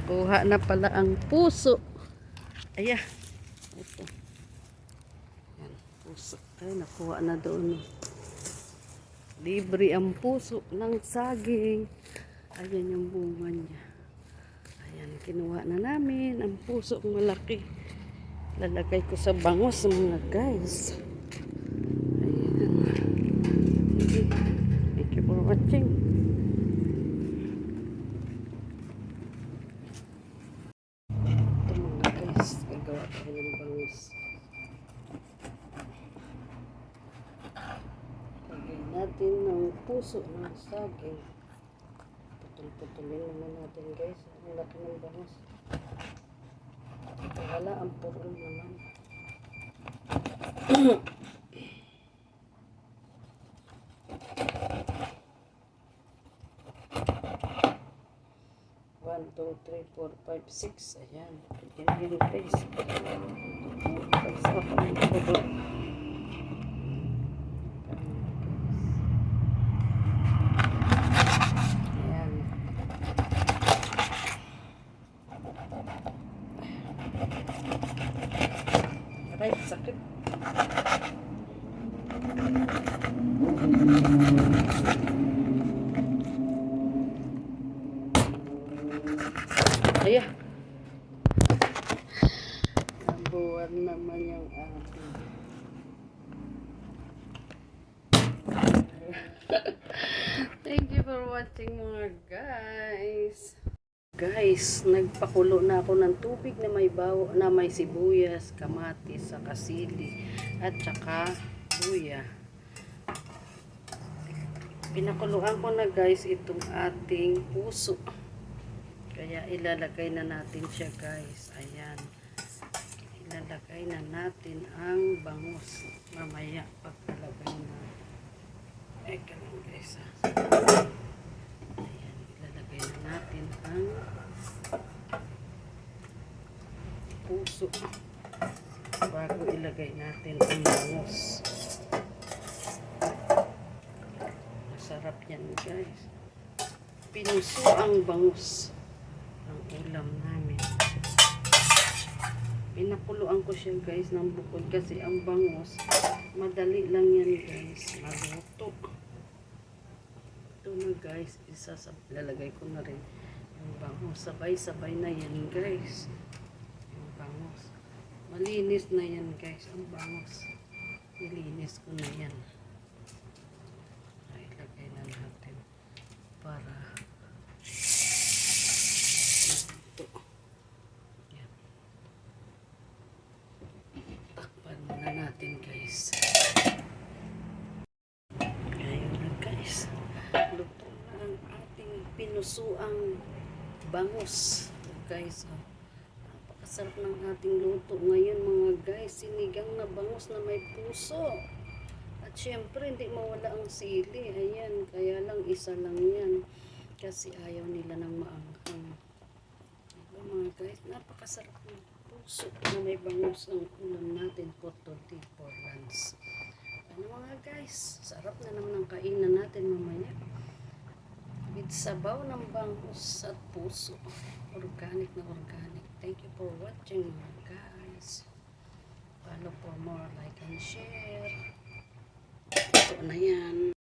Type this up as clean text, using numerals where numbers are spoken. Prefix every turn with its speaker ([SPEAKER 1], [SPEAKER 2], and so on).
[SPEAKER 1] Kuha na pala ang puso. Ayan. Ito. Ayan, puso. Ay, nakuha na doon. Libre ang puso ng saging. Ayan yung bunga niya. Ayan, kinuha na namin ang puso malaki. Lalagay ko sa bangos mga guys. Ayan. Thank you for watching. Ito mga guys, gagawa tayo ng bangos. Lagyan natin ng puso ng saging. Putol-putulin naman natin guys. Ang laki ng bangos. Wala ang purol naman. One, two, three, four, five, six. Ayan. Ayan yung face. Pagsa ako ng purol. Ayan. Aray, sakit. Ayan. Nabuwan naman yung ating. Thank you for watching mga guys. Guys, nagpakulo na ako ng tubig na may bawo, na may sibuyas, kamatis, saka sili, at saka luya. Pinakuluan ko na guys itong ating puso. Kaya ilalagay na natin siya guys. Ayan. Ilalagay na natin ang bangus. Mamaya pagkalagay na. Eka lang guys. Ayan. Ilalagay na natin ang puso. Bago ilagay natin ang bangus. Masarap yan guys. Pinuso ang bangus. Ang ulam namin. Pinakuluan ko siya guys ng bukod kasi ang bangus madali lang yan guys maluto. Ito na guys, lalagay ko na rin yung bangus. Sabay-sabay na yan guys. Yung bangus. Malinis na yan guys ang bangus. Nilinis ko na yan. Ay, lagay na natin para natin guys. Ayun na guys. Luto na ang ating pinusuang bangus. Guys, napakasarap ng ating luto ngayon mga guys. Sinigang na bangus na may puso. At syempre hindi mawala ang sili. Ayan, kaya lang isa lang yan. Kasi ayaw nila ng maanghang. Diba mga guys, napakasarap ng puso na may bangus ang ulam natin for today for lunch. Ano mga guys, sarap na naman ang kainan natin mamaya. With sabaw ng bangus at puso. Organic na organic. Thank you for watching mga guys. Follow for more, like and share. Ito na yan.